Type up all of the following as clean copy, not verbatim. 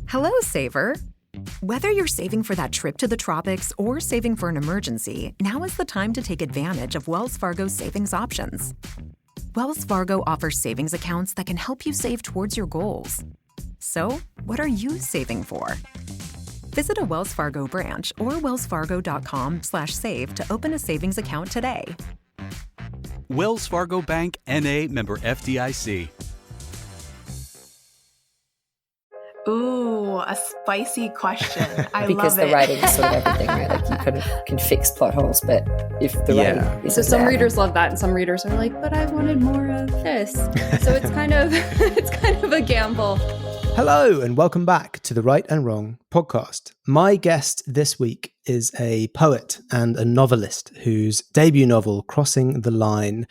Hello, saver. Whether you're saving for that trip to the tropics or saving for an emergency, now is the time to take advantage of Wells Fargo's savings options. Wells Fargo offers savings accounts that can help you save towards your goals. So, what are you saving for? Visit a Wells Fargo branch or wellsfargo.com/save to open a savings account today. Wells Fargo Bank, N.A., member FDIC. Ooh, a spicy question. I because love the it. writing is sort of everything, right? Like you kind of can fix plot holes, but if the writing isn't so some there, readers love that, and some readers are like, but I wanted more of this. So it's kind of a gamble. Hello and welcome back to the Right and Wrong podcast. My guest this week is a poet and a novelist whose debut novel, Crossing the Line,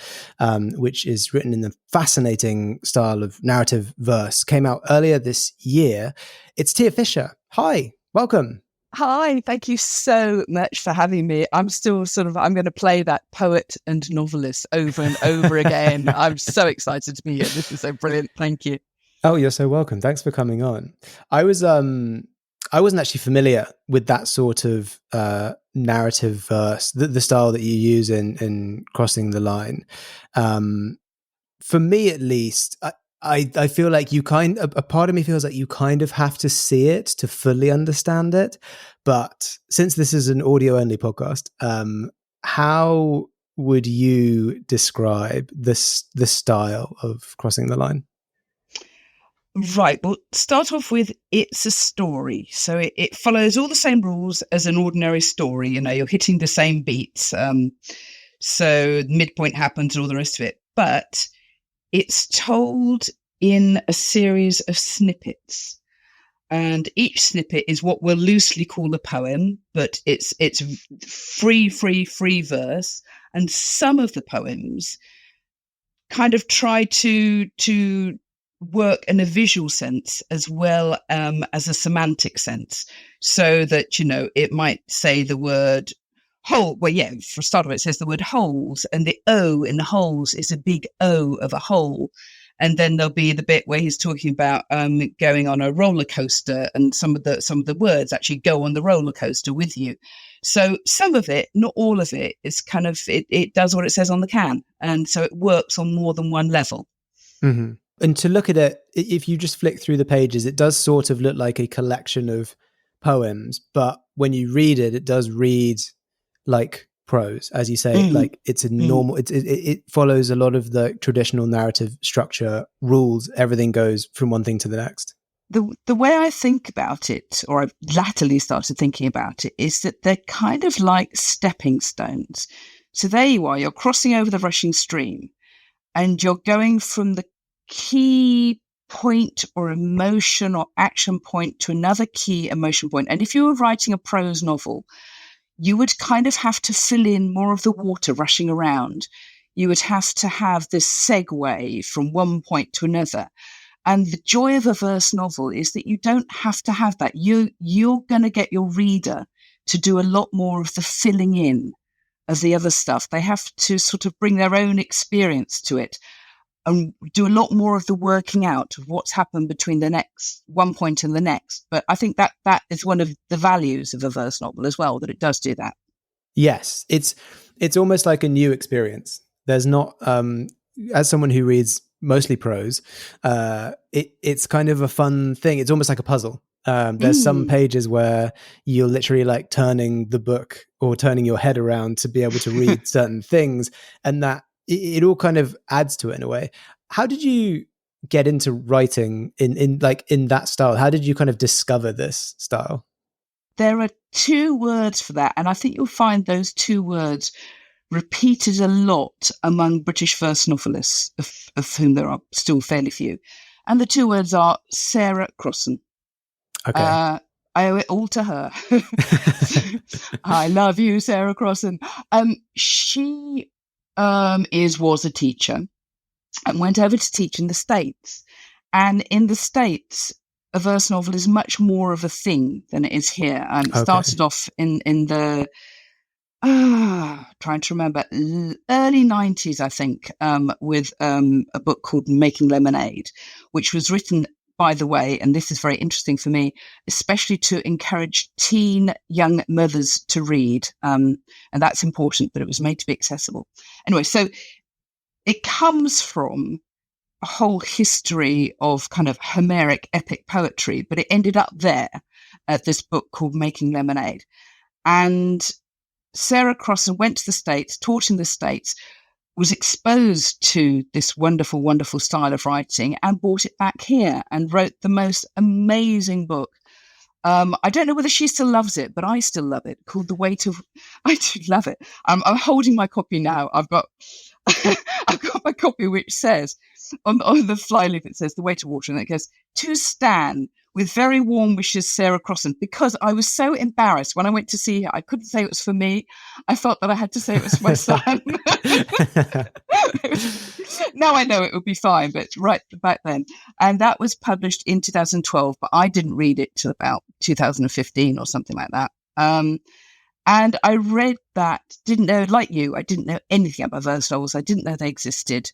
which is written in the fascinating style of narrative verse, came out earlier this year. It's Tia Fisher. Hi, welcome. Hi, thank you so much for having me. I'm still I'm going to play that poet and novelist over and over again. I'm so excited to be here. This is so brilliant. Thank you. Oh, you're so welcome. Thanks for coming on. I wasn't actually familiar with that sort of narrative verse, the style that you use in Crossing the Line. For me, at least, I feel like a part of me feels like you kind of have to see it to fully understand it. But since this is an audio only podcast, how would you describe the style of Crossing the Line? Right. Well, start off with it's a story. So it follows all the same rules as an ordinary story. You know, you're hitting the same beats. So midpoint happens and all the rest of it. But it's told in a series of snippets. And each snippet is what we'll loosely call a poem, but it's free verse. And some of the poems kind of try to work in a visual sense as well as a semantic sense, so that, you know, it might say the word hole. Well, yeah, for start of it says the word holes, and the O in the holes is a big O of a hole. And then there'll be the bit where he's talking about going on a roller coaster, and some of the words actually go on the roller coaster with you. So some of it, not all of it, is kind of it does what it says on the can, and so it works on more than one level. Mm-hmm. And to look at it, if you just flick through the pages, it does sort of look like a collection of poems. But when you read it, it does read like prose, as you say. Like it's a normal. It follows a lot of the traditional narrative structure rules. Everything goes from one thing to the next. The way I think about it, or I've latterly started thinking about it, is that they're kind of like stepping stones. So there you are. You're crossing over the rushing stream, and you're going from the key point or emotion or action point to another key emotion point. And if you were writing a prose novel, you would kind of have to fill in more of the water rushing around. You would have to have this segue from one point to another. And the joy of a verse novel is that you don't have to have that. You're going to get your reader to do a lot more of the filling in of the other stuff. They have to sort of bring their own experience to it and do a lot more of the working out of what's happened between the next one point and the next. But I think that is one of the values of a verse novel as well, that it does do that. Yes, it's almost like a new experience. There's not, as someone who reads mostly prose, it's kind of a fun thing. It's almost like a puzzle. There's some pages where you're literally like turning the book or turning your head around to be able to read certain things, and that it all kind of adds to it in a way. How did you get into writing in that style? How did you kind of discover this style? There are two words for that, and I think you'll find those two words repeated a lot among British verse novelists, of whom there are still fairly few. And the two words are Sarah Crossan. Okay. I owe it all to her. I love you, Sarah Crossan. She was a teacher and went over to teach in the States. And in the States, a verse novel is much more of a thing than it is here. It started off in the trying to remember, early 90s, I think, with a book called Making Lemonade, which was written by the way, and this is very interesting for me, especially to encourage teen young mothers to read. And that's important, but it was made to be accessible. Anyway, so it comes from a whole history of kind of Homeric epic poetry, but it ended up there at this book called Making Lemonade. And Sarah Crossan went to the States, taught in the States, was exposed to this wonderful, wonderful style of writing and brought it back here and wrote the most amazing book. I don't know whether she still loves it, but I still love it, called I do love it. I'm holding my copy now. I've got my copy which says, on the flyleaf, it says The Way to Water, and it goes, to Stan, with very warm wishes, Sarah Crossan, because I was so embarrassed when I went to see her. I couldn't say it was for me. I felt that I had to say it was for my son. Now I know it would be fine, but right back then. And that was published in 2012, but I didn't read it till about 2015 or something like that. And I read that, didn't know, like you, I didn't know anything about verse novels. I didn't know they existed.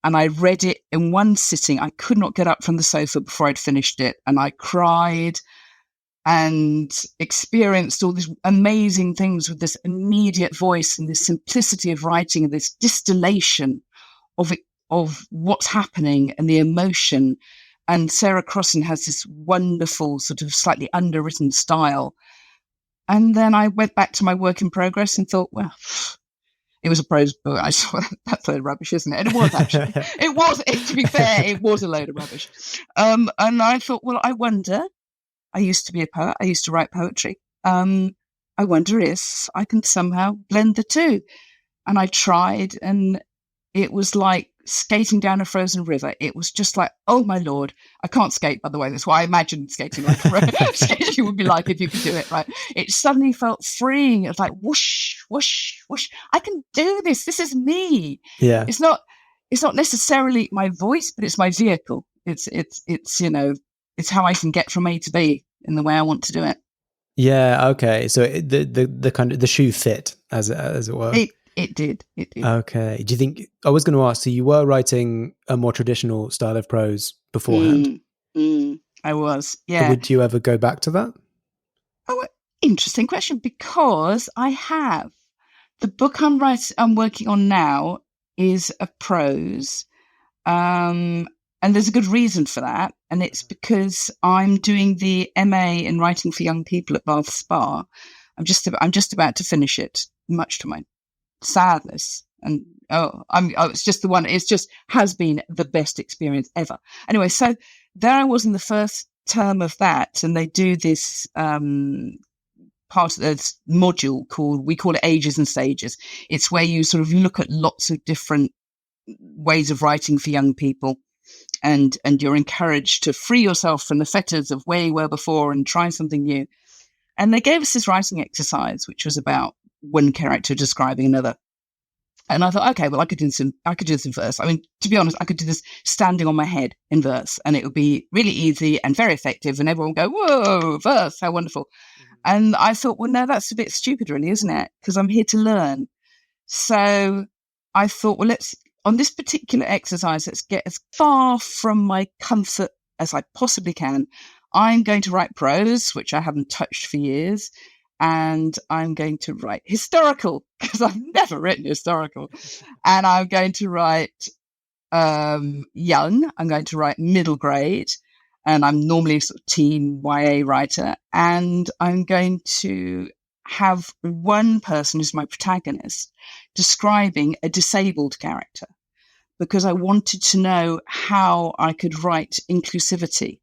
And I read it in one sitting. I could not get up from the sofa before I'd finished it. And I cried and experienced all these amazing things with this immediate voice and this simplicity of writing and this distillation of what's happening and the emotion. And Sarah Crossan has this wonderful sort of slightly underwritten style. And then I went back to my work in progress and thought, well, it was a prose book. I saw that's a load of rubbish, isn't it? And it was actually. To be fair, it was a load of rubbish. And I thought, well, I wonder, I used to be a poet. I used to write poetry. I wonder if I can somehow blend the two. And I tried, and it was like skating down a frozen river. It was just like, oh my Lord, I can't skate, by the way. That's why I imagined skating like skating would be like if you could do it, right? It suddenly felt freeing. It was like whoosh, whoosh, whoosh. I can do this. This is me. Yeah. It's not necessarily my voice, but it's my vehicle. It's it's how I can get from A to B in the way I want to do it. Yeah. Okay. So the kind of the shoe fit, as it were. It did. Okay. Do you think, I was going to ask, so you were writing a more traditional style of prose beforehand? I was, yeah. Would you ever go back to that? Oh, interesting question, because I have. The book I'm working on now is a prose. And there's a good reason for that. And it's because I'm doing the MA in writing for young people at Bath Spa. I'm just about to finish it, much to my sadness, and it's just the one. It's just has been the best experience ever. Anyway, so there I was in the first term of that, and they do this part of this module we call it Ages and Stages. It's where you sort of look at lots of different ways of writing for young people, and you're encouraged to free yourself from the fetters of where you were before and try something new. And they gave us this writing exercise, which was about one character describing another. And I thought, okay, well, I could do this in verse. I mean, to be honest, I could do this standing on my head in verse, and it would be really easy and very effective, and everyone would go, whoa, verse, how wonderful. Mm-hmm. And I thought, well, no, that's a bit stupid, really, isn't it? Because I'm here to learn. So I thought, well, on this particular exercise, let's get as far from my comfort as I possibly can. I'm going to write prose, which I haven't touched for years. And I'm going to write historical, because I've never written historical. And I'm going to write young. I'm going to write middle grade. And I'm normally a sort of teen YA writer. And I'm going to have one person who's my protagonist describing a disabled character, because I wanted to know how I could write inclusivity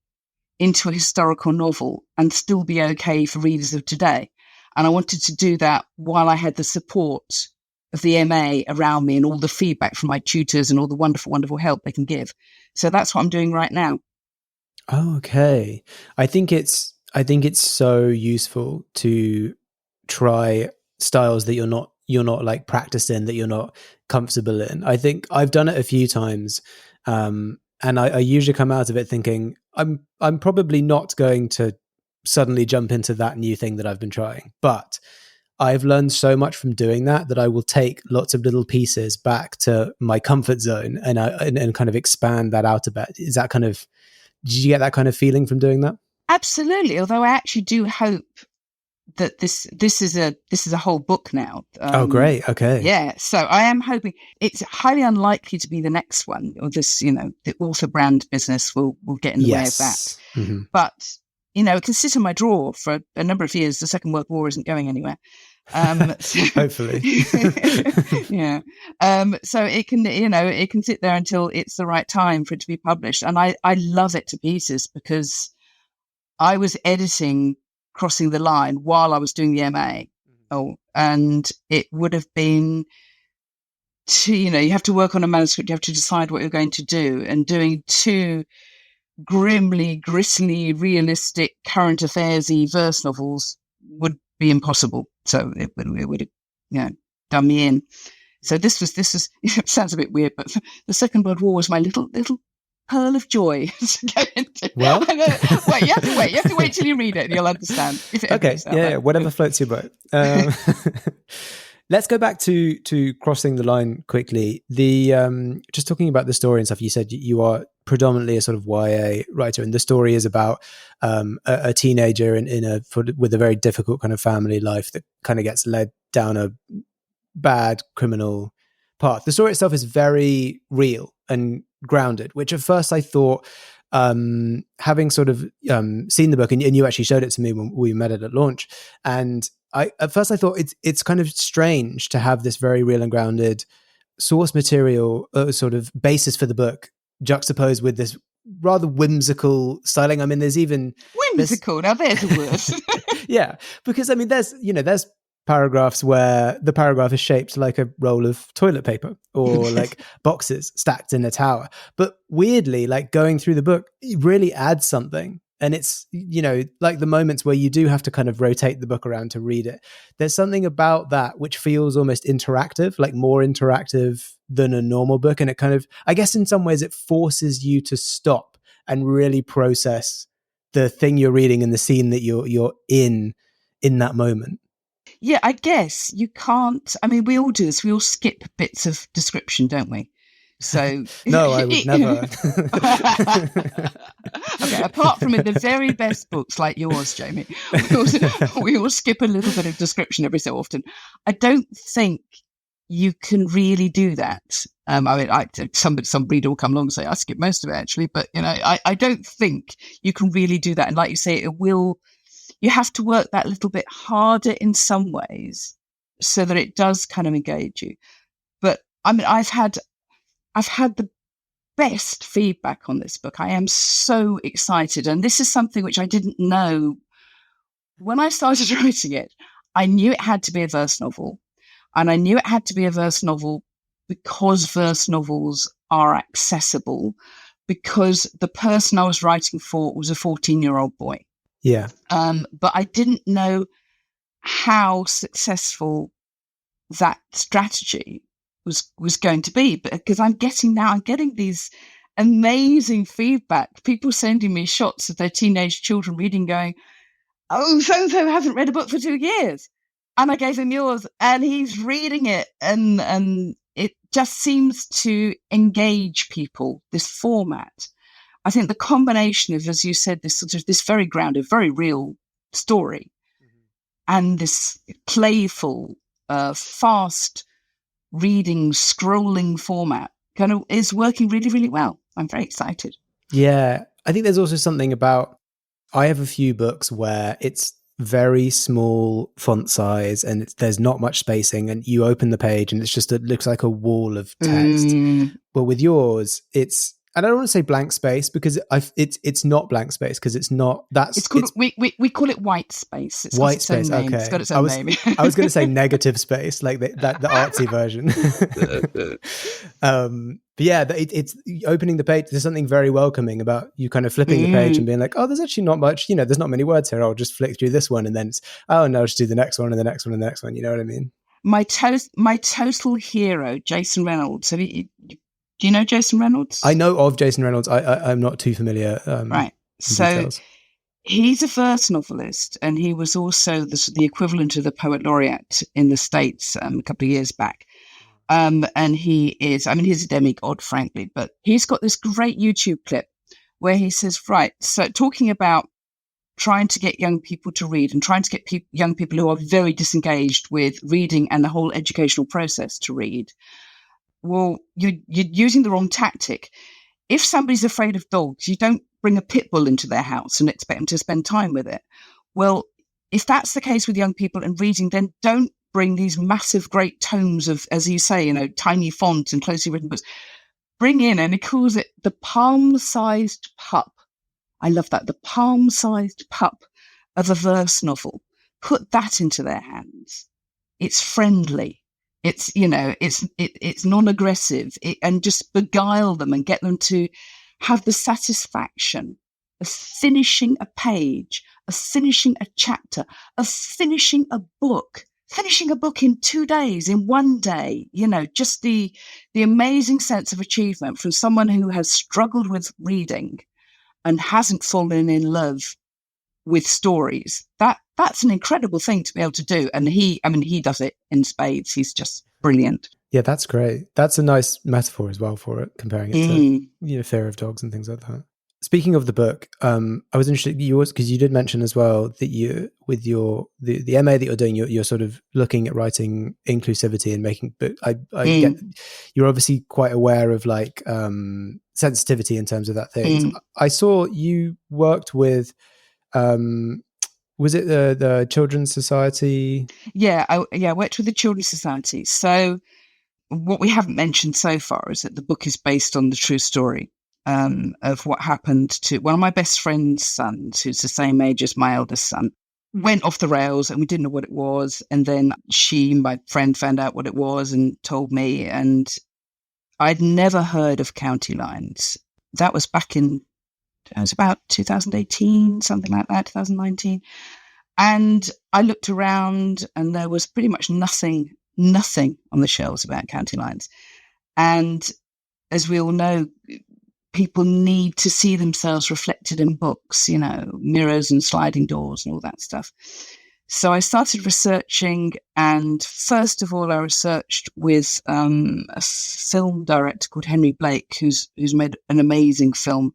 into a historical novel and still be okay for readers of today. And I wanted to do that while I had the support of the MA around me and all the feedback from my tutors and all the wonderful, wonderful help they can give. So that's what I'm doing right now. Oh, okay. I think it's so useful to try styles that you're not like practiced in, that you're not comfortable in. I think I've done it a few times. And I usually come out of it thinking I'm probably not going to suddenly jump into that new thing that I've been trying, but I've learned so much from doing that I will take lots of little pieces back to my comfort zone and kind of expand that out a bit. Is that kind of Did you get that kind of feeling from doing that? Absolutely. Although I actually do hope that this is a whole book now. Oh, great. Okay. Yeah. So I am hoping it's highly unlikely to be the next one, or this, the author brand business will get in the way of that. Mm-hmm. But, it can sit in my drawer for a number of years. The Second World War isn't going anywhere. Hopefully. Yeah. So it can sit there until it's the right time for it to be published. And I love it to pieces, because I was editing Crossing the Line while I was doing the MA. And it would have been you have to work on a manuscript, you have to decide what you're going to do, and doing two grimly, gristly, realistic, current affairs-y verse novels would be impossible. So it would have, done me in. So this was, it sounds a bit weird, but the Second World War was my little pearl of joy to go into. Well, wait, you have to wait till you read it and you'll understand. Okay, yeah, whatever floats your boat. Let's go back to Crossing the Line quickly. Just talking about the story and stuff, you said you are predominantly a sort of YA writer, and the story is about a teenager with a very difficult kind of family life that kind of gets led down a bad criminal path. The story itself is very real and grounded, which at first I thought, having sort of seen the book, and you actually showed it to me when we met it at launch, and at first I thought it's kind of strange to have this very real and grounded source material sort of basis for the book juxtaposed with this rather whimsical styling. I mean, there's even whimsical. Now there's a word. Yeah, because I mean, there's paragraphs where the paragraph is shaped like a roll of toilet paper, or like boxes stacked in a tower. But weirdly, like going through the book, it really adds something. And it's, like the moments where you do have to kind of rotate the book around to read it. There's something about that which feels almost interactive, like more interactive than a normal book. And it kind of, I guess in some ways it forces you to stop and really process the thing you're reading and the scene that you're in that moment. Yeah, I guess you can't. I mean, we all do this. We all skip bits of description, don't we? So no, I would never. Okay, apart from in the very best books like yours, Jamie, we all skip a little bit of description every so often. I don't think you can really do that. I mean, some reader will come along and say I skip most of it actually, but I don't think you can really do that. And like you say, you have to work that little bit harder in some ways so that it does kind of engage you. But I mean, I've had the best feedback on this book. I am so excited. And this is something which I didn't know when I started writing it. I knew it had to be a verse novel. And I knew it had to be a verse novel because verse novels are accessible, because the person I was writing for was a 14-year-old boy. Yeah. But I didn't know how successful that strategy was going to be, but because I'm getting these amazing feedback, people sending me shots of their teenage children reading, going, oh, so-and-so hasn't read a book for 2 years, and I gave him yours and he's reading it, and it just seems to engage people, this format. I think the combination of, as you said, this very grounded, very real story, and this playful, fast reading, scrolling format kind of is working really, really well. I'm very excited. Yeah. I think there's also something about, I have a few books where it's very small font size and there's not much spacing, and you open the page and it looks like a wall of text. But with yours, and I don't want to say blank space, because it's not blank space, because it's not. We call it white space. It's white space. Okay, It's got its own name. I was going to say negative space, like the artsy version. But yeah, it's opening the page. There's something very welcoming about you kind of flipping the page and being like, oh, there's actually not much. There's not many words here. I'll just flick through this one, and then it's, oh no, I'll just do the next one and the next one and the next one. You know what I mean? My total hero, Jason Reynolds. Do you know Jason Reynolds? I know of Jason Reynolds. I'm not too familiar. Right. So details. He's a verse novelist, and he was also the equivalent of the poet laureate in the States a couple of years back. And he's a demigod, frankly, but he's got this great YouTube clip where he says, right, so talking about trying to get young people to read and trying to get young people who are very disengaged with reading and the whole educational process to read. Well, you're using the wrong tactic. If somebody's afraid of dogs, you don't bring a pit bull into their house and expect them to spend time with it. Well, if that's the case with young people and reading, then don't bring these massive, great tomes of, as you say, tiny fonts and closely written books. Bring in, and he calls it the palm-sized pup. I love that. The palm-sized pup of a verse novel. Put that into their hands. It's friendly. It's, it's non-aggressive, and just beguile them and get them to have the satisfaction of finishing a page, of finishing a chapter, of finishing a book in 2 days, in 1 day, just the amazing sense of achievement from someone who has struggled with reading and hasn't fallen in love with stories. That's an incredible thing to be able to do. And he does it in spades. He's just brilliant. Yeah, that's great. That's a nice metaphor as well for it, comparing it to fear of dogs and things like that. Speaking of the book, I was interested because you did mention as well that you, with the MA that you're doing, you're sort of looking at writing inclusivity and making. But I get you're obviously quite aware of like sensitivity in terms of that thing. I saw you worked with. Was it the Children's Society? Yeah, I worked with the Children's Society. So what we haven't mentioned so far is that the book is based on the true story of what happened to one of my best friend's sons, who's the same age as my eldest son. Went off the rails and we didn't know what it was. And then my friend, found out what it was and told me. And I'd never heard of county lines. That was it was about 2018, something like that, 2019. And I looked around and there was pretty much nothing on the shelves about county lines. And as we all know, people need to see themselves reflected in books, mirrors and sliding doors and all that stuff. So I started researching, and first of all, I researched with a film director called Henry Blake, who's made an amazing film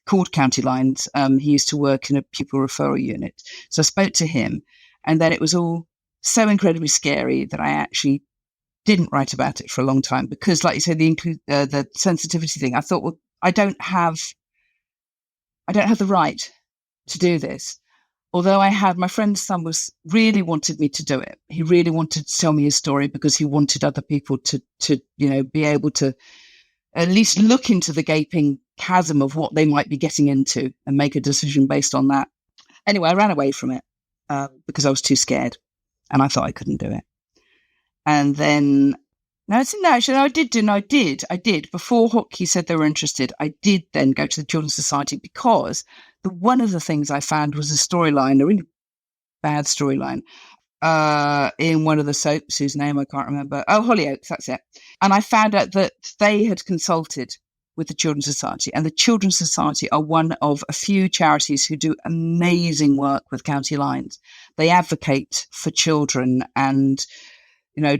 called County Lines. He used to work in a pupil referral unit. So I spoke to him, and then it was all so incredibly scary that I actually didn't write about it for a long time because, like you say, the sensitivity thing, I thought, well, I don't have the right to do this. Although my friend's son really wanted me to do it. He really wanted to tell me his story because he wanted other people to be able to at least look into the gaping chasm of what they might be getting into and make a decision based on that. Anyway, I ran away from it because I was too scared and I thought I couldn't do it. And then, I did. Before Hockey said they were interested, I did then go to the Children's Society because one of the things I found was a storyline, a really bad storyline, in one of the soaps whose name I can't remember. Oh, Hollyoaks, that's it. And I found out that they had consulted with the Children's Society, and the Children's Society are one of a few charities who do amazing work with county lines. They advocate for children and,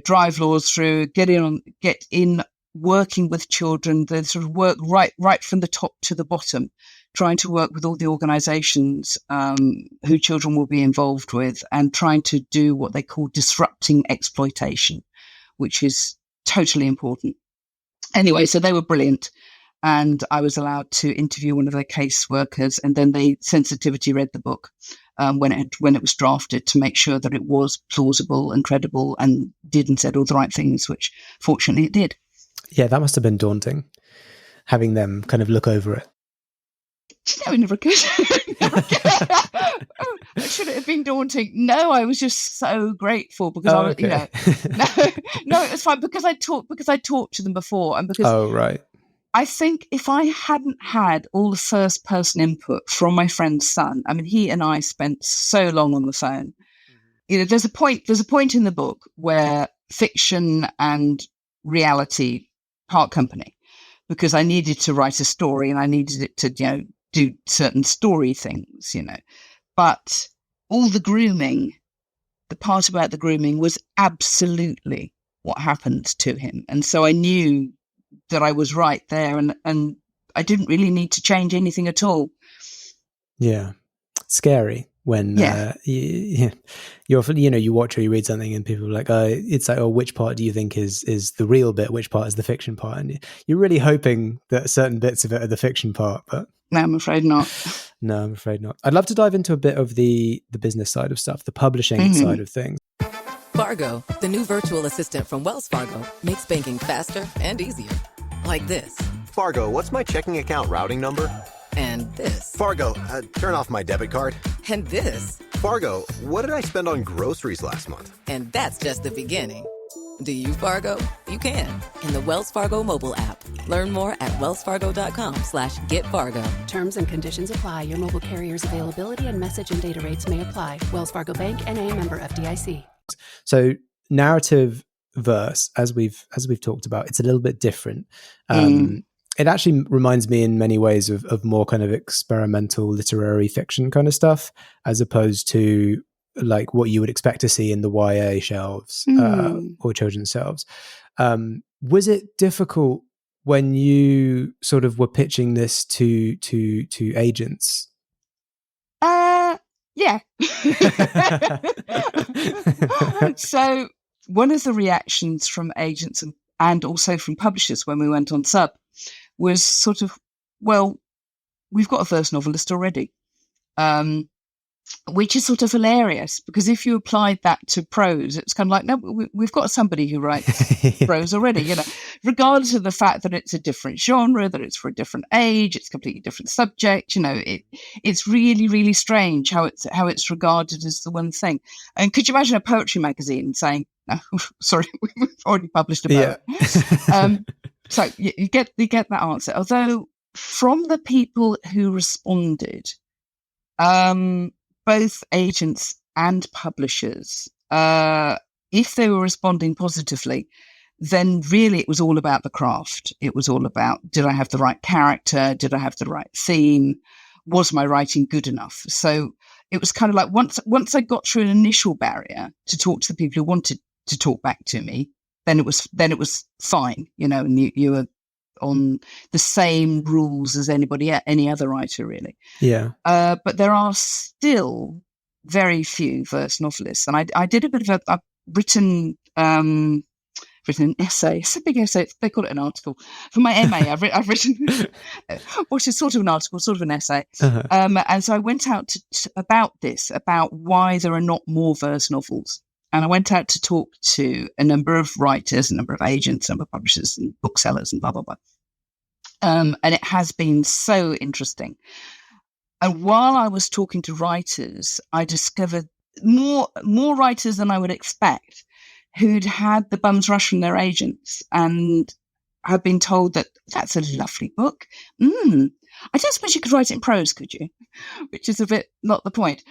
drive laws through, get in working with children. They sort of work right from the top to the bottom, trying to work with all the organizations who children will be involved with and trying to do what they call disrupting exploitation, which is totally important. Anyway, so they were brilliant. And I was allowed to interview one of their case workers, and then they sensitivity read the book when it was drafted to make sure that it was plausible and credible and did and said all the right things, which fortunately it did. Yeah, that must have been daunting, having them kind of look over it. No, never could. Should it have been daunting? No, I was just so grateful because I was, okay. No, it was fine because I talked to them before, and because right. I think if I hadn't had all the first person input from my friend's son, I mean, he and I spent so long on the phone. There's a point in the book where fiction and reality part company, because I needed to write a story and I needed it to, do certain story things, but all the grooming, the part about the grooming was absolutely what happened to him. And so I knew that I was right there. And I didn't really need to change anything at all. Yeah. Scary when you often, you watch or you read something and people are like, it's like, which part do you think is the real bit? Which part is the fiction part? And you're really hoping that certain bits of it are the fiction part, but no, I'm afraid not. No, I'm afraid not. I'd love to dive into a bit of the business side of stuff, the publishing side of things. Fargo, the new virtual assistant from Wells Fargo, makes banking faster and easier. Like this. Fargo, what's my checking account routing number? And this. Fargo, turn off my debit card. And this. Fargo, what did I spend on groceries last month? And that's just the beginning. Do you, Fargo? You can. In the Wells Fargo mobile app. Learn more at wellsfargo.com/getfargo. Terms and conditions apply. Your mobile carrier's availability and message and data rates may apply. Wells Fargo Bank, N.A., member FDIC. So narrative verse, as we've talked about, it's a little bit different. It actually reminds me in many ways of more kind of experimental literary fiction kind of stuff, as opposed to like what you would expect to see in the YA shelves or children's shelves. Was it difficult when you sort of were pitching this to agents? Yeah. So one of the reactions from agents and also from publishers when we went on sub was sort of, well, we've got a verse novelist already, which is sort of hilarious, because if you applied that to prose, it's kind of like, no, we've got somebody who writes prose already, regardless of the fact that it's a different genre, that it's for a different age, it's a completely different subject. It's really, really strange how it's regarded as the one thing. And could you imagine a poetry magazine saying, no, sorry, we've already published a poet. Yeah. So you get that answer. Although from the people who responded, both agents and publishers, if they were responding positively, then really it was all about the craft. It was all about, did I have the right character? Did I have the right theme? Was my writing good enough? So it was kind of like once I got through an initial barrier to talk to the people who wanted to talk back to me, then it was fine, and you were on the same rules as any other writer, really. Yeah. But there are still very few verse novelists, and I did a bit of I've written an essay. It's a big essay. They call it an article for my MA. I've written, which is sort of an article, sort of an essay. Uh-huh. And so I went out about why there are not more verse novels. And I went out to talk to a number of writers, a number of agents, a number of publishers and booksellers and blah, blah, blah. And it has been so interesting. And while I was talking to writers, I discovered more writers than I would expect who'd had the bum's rush from their agents and had been told that that's a lovely book. I don't suppose you could write it in prose, could you? Which is a bit not the point.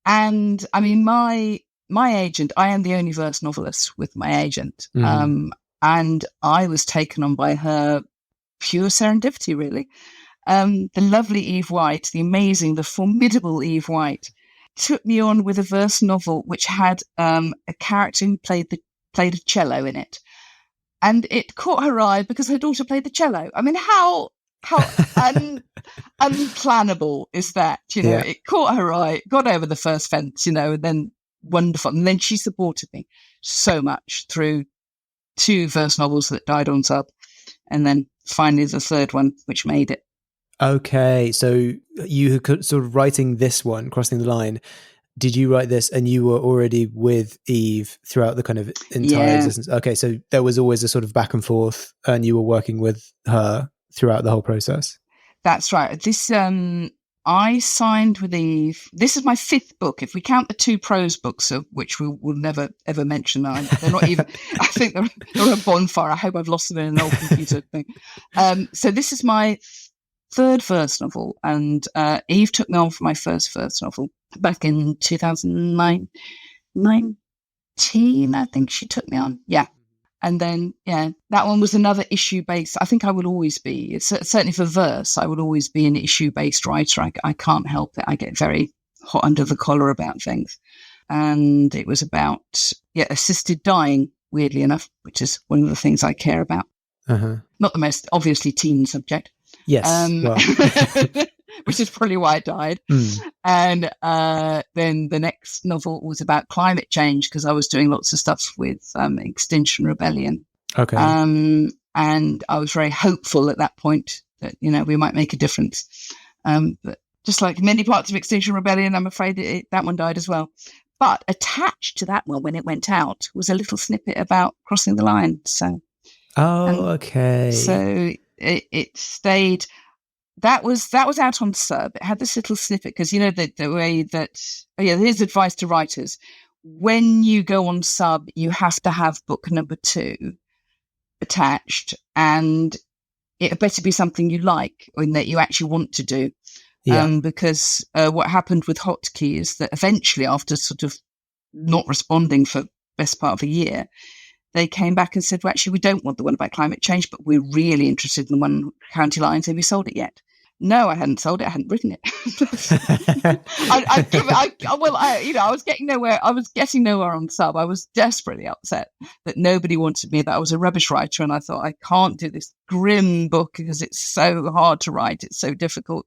And I mean, my agent, I am the only verse novelist with my agent. And I was taken on by her pure serendipity, really. The lovely Eve White, the amazing, the formidable Eve White, took me on with a verse novel which had a character who played a cello in it. And it caught her eye because her daughter played the cello. I mean, how unplannable is that? It caught her eye, got over the first fence, and then wonderful. And then she supported me so much through 2 verse novels that died on sub, and then finally the 3rd one, which made it. Okay, so you were sort of writing this one, Crossing the Line. Did you write this and you were already with Eve throughout the kind of entire existence? Okay, so there was always a sort of back and forth and you were working with her throughout the whole process? That's right. This, I signed with Eve. This is my 5th book. If we count the 2 prose books, of which we will never, ever mention, they're not even, I think they're on a bonfire. I hope I've lost them in an old computer thing. So this is my 3rd verse novel, and Eve took me on for my first verse novel back in 2019, I think she took me on. Yeah. And then, that one was another issue-based. I think I will always be, certainly for verse, I will always be an issue-based writer. I can't help it. I get very hot under the collar about things. And it was about, assisted dying, weirdly enough, which is one of the things I care about. Uh-huh. not the most obviously teen subject. Yes, which is probably why it died. And then the next novel was about climate change, because I was doing lots of stuff with Extinction Rebellion. Okay. And I was very hopeful at that point that, we might make a difference. But just like many parts of Extinction Rebellion, I'm afraid that one died as well. But attached to that one, when it went out, was a little snippet about crossing the line. So, okay. So it stayed. That was out on Sub. It had this little snippet because the way that here's advice to writers: when you go on Sub, you have to have book number 2 attached, and it better be something you like and that you actually want to do. Because what happened with Hotkey is that eventually, after sort of not responding for best part of a year, they came back and said, well, actually, we don't want the one about climate change, but we're really interested in the one County Lines. Have you sold it yet? No, I hadn't sold it. I hadn't written it. I was getting nowhere. I was getting nowhere on Sub. I was desperately upset that nobody wanted me, that I was a rubbish writer. And I thought, I can't do this grim book because it's so hard to write. It's so difficult.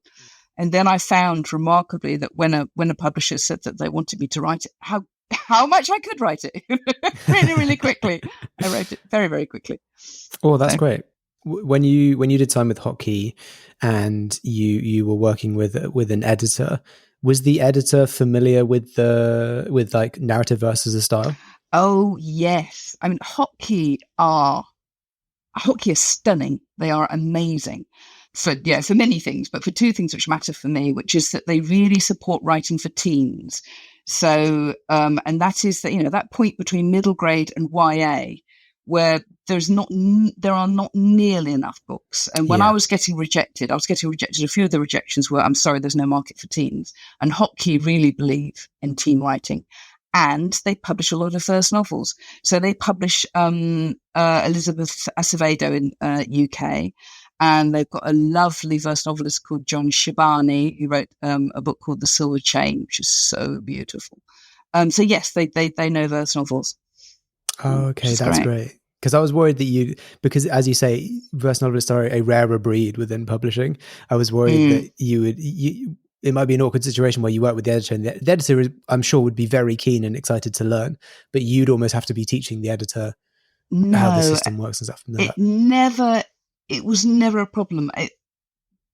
And then I found remarkably that when a publisher said that they wanted me to write it, how much I could write it really, really quickly. I wrote it very, very quickly. Oh, that's great. When you did time with Hotkey and you were working with an editor, was the editor familiar with like narrative versus a style? Oh yes, I mean Hotkey is stunning. They are amazing for many things, but for 2 things which matter for me, which is that they really support writing for teens. So and that is that that point between middle grade and YA, where there are not nearly enough books. And when I was getting rejected, a few of the rejections were, I'm sorry, there's no market for teens. And Hotkey really believe in teen writing. And they publish a lot of first novels. So they publish Elizabeth Acevedo in UK. And they've got a lovely verse novelist called John Shabani, who wrote a book called The Silver Chain, which is so beautiful. So yes, they know verse novels. Oh, okay, that's great. Because I was worried that because as you say, verse novelists are a rarer breed within publishing. I was worried that it might be an awkward situation where you work with the editor, and the editor, I'm sure, would be very keen and excited to learn, but you'd almost have to be teaching the editor how the system works and stuff. It was never a problem.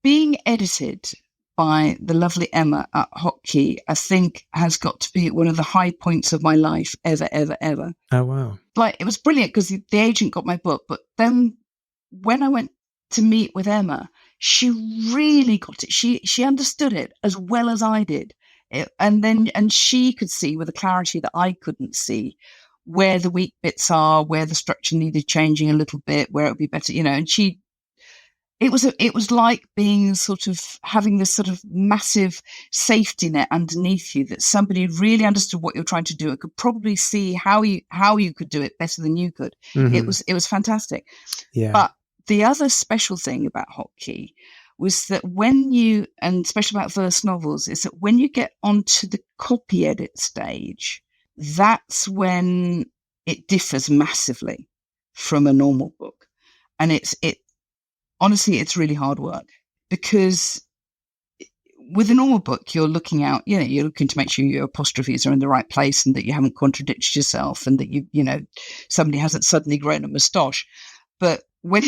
Being edited by the lovely Emma at Hotkey, I think, has got to be one of the high points of my life ever, ever, ever. Oh, wow. Like, it was brilliant because the agent got my book, but then when I went to meet with Emma, she really got it. She understood it as well as I did. And she could see with a clarity that I couldn't see where the weak bits are, where the structure needed changing a little bit, where it would be better, and it was like being sort of having this sort of massive safety net underneath you, that somebody really understood what you're trying to do and could probably see how you could do it better than you could. Mm-hmm. It was fantastic. Yeah. But the other special thing about Hotkey was that and especially about verse novels, is that when you get onto the copy edit stage, that's when it differs massively from a normal book. And honestly, it's really hard work, because with a normal book, you're looking out, you're looking to make sure your apostrophes are in the right place and that you haven't contradicted yourself and that somebody hasn't suddenly grown a moustache. But when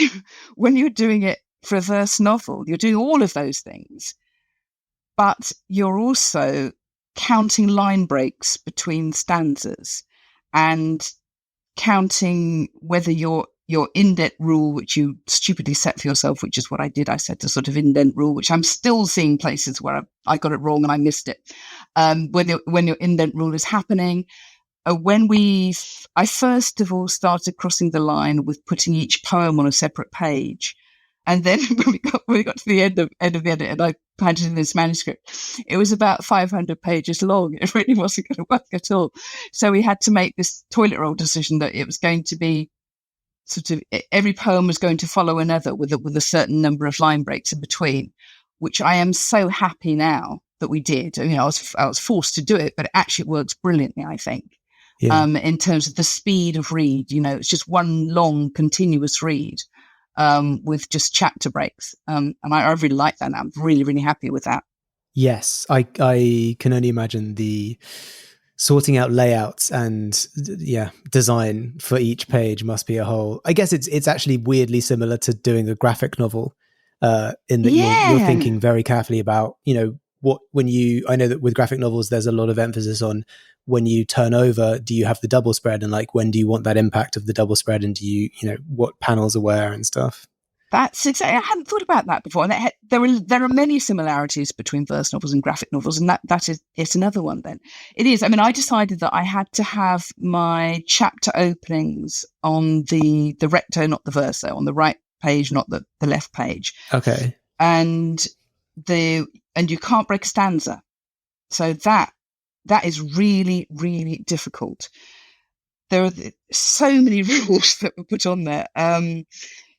you're doing it for a verse novel, you're doing all of those things, but you're also counting line breaks between stanzas and counting whether your indent rule, which you stupidly set for yourself, which is what I did. I set a sort of indent rule, which I'm still seeing places where I got it wrong and I missed it. When your indent rule is happening, I first of all started crossing the line with putting each poem on a separate page. And then when we got to the end of the edit and I handed in this manuscript, it was about 500 pages long. It really wasn't going to work at all. So we had to make this toilet roll decision that it was going to be sort of every poem was going to follow another with a certain number of line breaks in between, which I am so happy now that we did. I was forced to do it, but it actually works brilliantly, I think. Yeah. In terms of the speed of read, it's just one long continuous read. with just chapter breaks. And I really like that. And I'm really, really happy with that. Yes, I can only imagine the sorting out layouts and design for each page must be a whole. I guess it's actually weirdly similar to doing a graphic novel, in that you're thinking very carefully about, I know that with graphic novels there's a lot of emphasis on when you turn over, do you have the double spread, and like when do you want that impact of the double spread, and do you what panels are where and stuff. That's exactly. I hadn't thought about that before. And there are many similarities between verse novels and graphic novels, and that is it's another one. Then it is. I mean, I decided that I had to have my chapter openings on the recto, not the verso, on the right page, not the left page. Okay. And you can't break a stanza, so that is really, really difficult. There are so many rules that were put on there.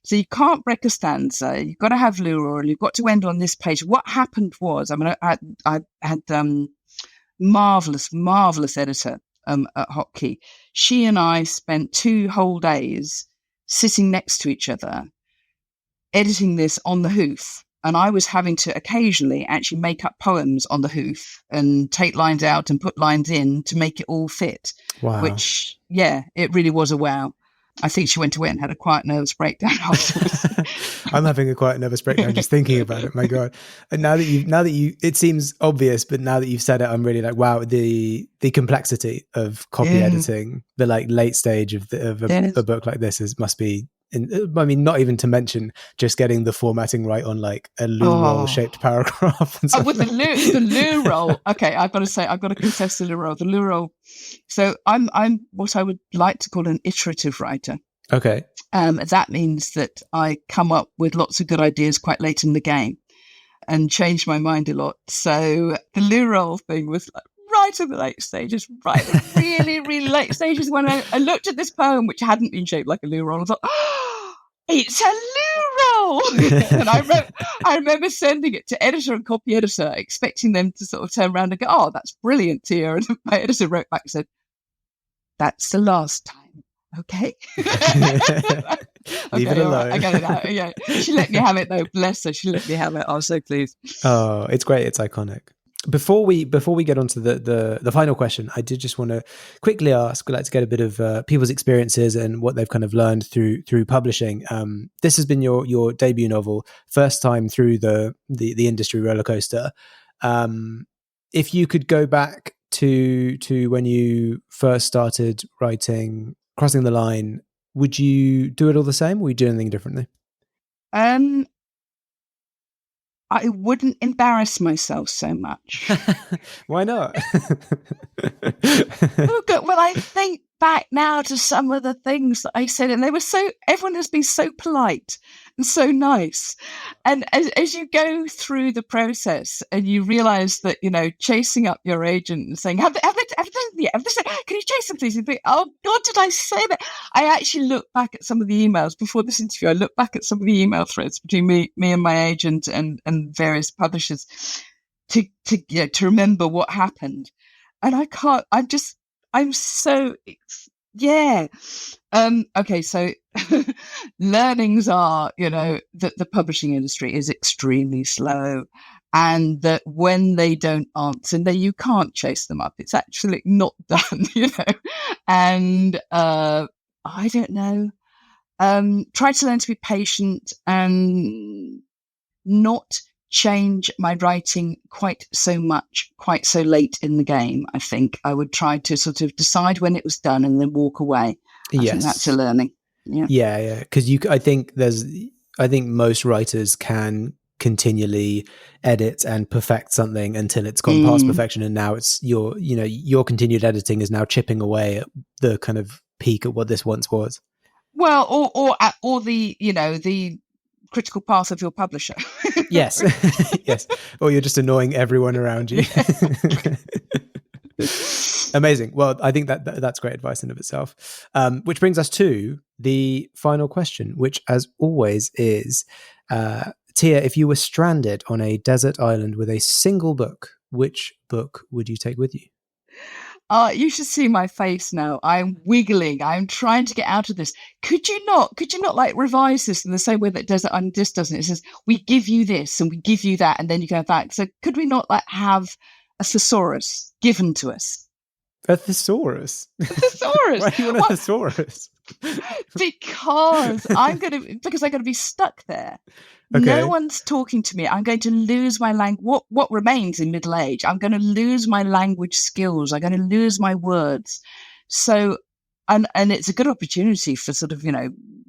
So you can't break a stanza. You've got to have lure, and you've got to end on this page. What happened was, I mean, I had marvelous editor at Hotkey. She and I spent 2 whole days sitting next to each other, editing this on the hoof. And I was having to occasionally actually make up poems on the hoof and take lines out and put lines in to make it all fit. Wow. Which, it really was a wow. I think she went away and had a quiet nervous breakdown afterwards. I'm having a quiet nervous breakdown just thinking about it. My God. And now that you, it seems obvious, but now that you've said it, I'm really like, wow, the complexity of copy editing, the like late stage of a book like this must be, I mean, not even to mention just getting the formatting right on like a loo roll shaped paragraph. And with the loo roll. Okay, I've got to confess the loo roll. The loo roll. So I'm what I would like to call an iterative writer. Okay. That means that I come up with lots of good ideas quite late in the game and change my mind a lot. So the loo roll thing was like right in the late stages, right, really, really late stages when I looked at this poem, which hadn't been shaped like a loo roll, and I thought, oh, it's a loo roll. And I remember sending it to editor and copy editor, expecting them to sort of turn around and go, oh, that's brilliant here. And my editor wrote back and said, that's the last time. Okay. Leave it alone. Right, I got it out. Yeah. She let me have it though. Bless her. She let me have it. I was so pleased. Oh, it's great. It's iconic. Before we get onto the final question, I did just want to quickly ask, I'd like to get a bit of people's experiences and what they've kind of learned through publishing. This has been your debut novel, first time through the industry roller coaster. If you could go back to when you first started writing Crossing the Line, would you do it all the same, or would you do anything differently? I wouldn't embarrass myself so much. Why not? Oh, good. Well, I think back now to some of the things that I said, and everyone has been so polite and so nice. And as you go through the process and you realize that, chasing up your agent and saying, can you chase them please? And think, oh God, did I say that? I actually look back at some of the emails before this interview. I look back at some of the email threads between me and my agent and various publishers to remember what happened. And I can't, I'm so, okay, so learnings are, that the publishing industry is extremely slow, and that when they don't answer, then you can't chase them up. It's actually not done, and I don't know. Try to learn to be patient and not change my writing quite so much, quite so late in the game. I think I would try to sort of decide when it was done and then walk away. I think that's a learning. Yeah. Because I think most writers can continually edit and perfect something until it's gone past perfection, and now it's your continued editing is now chipping away at the kind of peak at what this once was. Well, or the the critical path of your publisher. Yes. Yes. Or you're just annoying everyone around you. Amazing. Well, I think that's great advice in of itself. Which brings us to the final question, which as always is, Tia, if you were stranded on a desert island with a single book, which book would you take with you? You should see my face now. I'm wiggling. I'm trying to get out of this. Could you not like revise this in the same way that does it and this doesn't? It says, we give you this and we give you that, and then you go back. So could we not like have a thesaurus given to us? A thesaurus? A thesaurus. Why do you want a thesaurus? Because I'm going to be stuck there. Okay. No one's talking to me. I'm going to lose my language. What remains in middle age? I'm going to lose my language skills. I'm going to lose my words. So, and it's a good opportunity for sort of,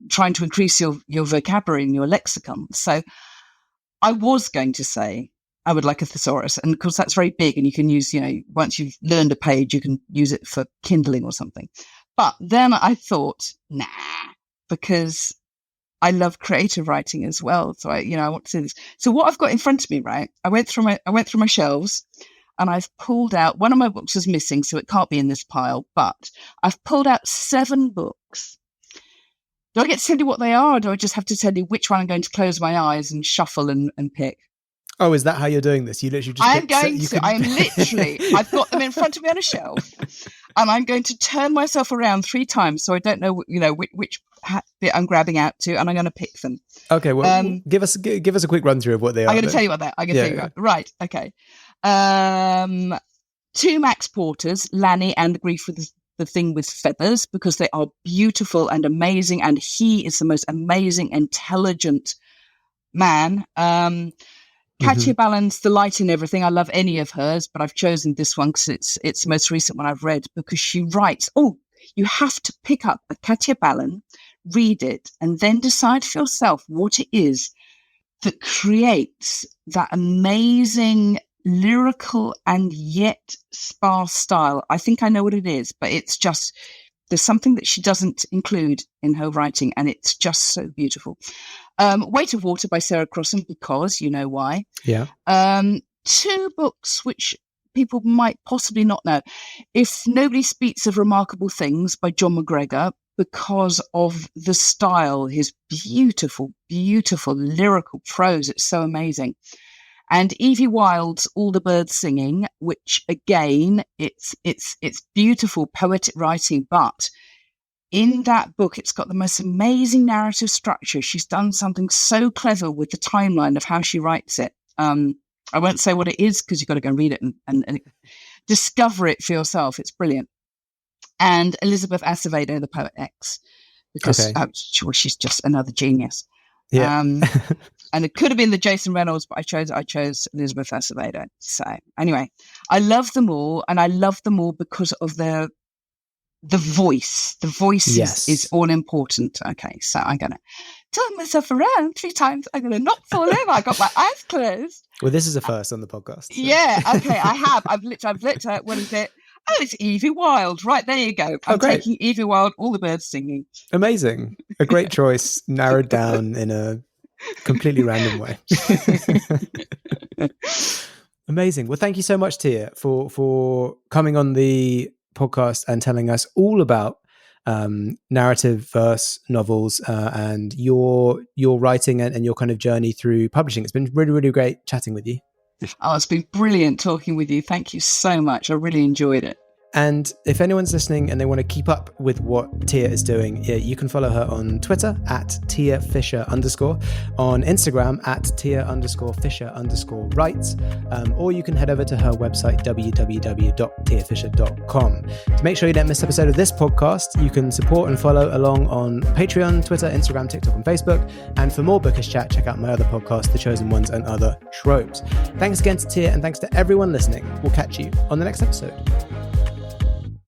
trying to increase your vocabulary and your lexicon. So I was going to say I would like a thesaurus. And of course that's very big, and you can use, once you've learned a page, you can use it for kindling or something. But then I thought, nah, because I love creative writing as well. So I want to do this. So what I've got in front of me, right? I went through my shelves, and I've pulled out, one of my books is missing, so it can't be in this pile, but I've pulled out 7 books. Do I get to tell you what they are, or do I just have to tell you which one I'm going to close my eyes and shuffle and pick? Oh, is that how you're doing this? You literally just... I've got them in front of me on a shelf, and I'm going to turn myself around 3 times so I don't know, which bit I'm grabbing out to, and I'm going to pick them. Okay, well, give us a quick run through of what they are. I'm going to tell you what they are. I'm going to tell you about. Right, okay. 2 Max Porters, Lanny and Grief with the Thing with Feathers, because they are beautiful and amazing, and he is the most amazing, intelligent man. Katja Ballin's The Light in Everything. I love any of hers, but I've chosen this one because it's the most recent one I've read, because she writes, you have to pick up a Katja Ballin, read it, and then decide for yourself what it is that creates that amazing lyrical and yet sparse style. I think I know what it is, but it's just, there's something that she doesn't include in her writing, and it's just so beautiful. Weight of Water by Sarah Crossan, because you know why. Yeah. 2 books which people might possibly not know. If Nobody Speaks of Remarkable Things by John McGregor, because of the style, his beautiful, beautiful lyrical prose. It's so amazing. And Evie Wild's All the Birds Singing, which again, it's beautiful poetic writing, but in that book, it's got the most amazing narrative structure. She's done something so clever with the timeline of how she writes it. I won't say what it is, because you've got to go and read it and discover it for yourself. It's brilliant. And Elizabeth Acevedo, The Poet X, because she's just another genius. Yeah. And it could have been the Jason Reynolds, but I chose Elizabeth Acevedo. So anyway, I love them all, and I love them all because of the voice. The voice is all important. Okay, so I'm going to turn myself around 3 times. I'm going to not fall over. I got my eyes closed. Well, this is a first on the podcast. So. Yeah, okay, I have. I've looked at, what is it? Oh, it's Evie Wild. Right, there you go. I'm taking Evie Wild, All the Birds Singing. Amazing. A great choice, narrowed down in a completely random way. Amazing. Well, thank you so much, Tia, for coming on the podcast and telling us all about narrative verse novels and your writing and your kind of journey through publishing. It's been really, really great chatting with you. Oh, it's been brilliant talking with you. Thank you so much. I really enjoyed it. And if anyone's listening and they want to keep up with what Tia is doing, you can follow her on Twitter at @TiaFisher_, on Instagram at @Tia_Fisher_writes, or you can head over to her website, www.tiafisher.com. To make sure you don't miss an episode of this podcast, you can support and follow along on Patreon, Twitter, Instagram, TikTok, and Facebook. And for more bookish chat, check out my other podcast, The Chosen Ones and Other Tropes. Thanks again to Tia, and thanks to everyone listening. We'll catch you on the next episode.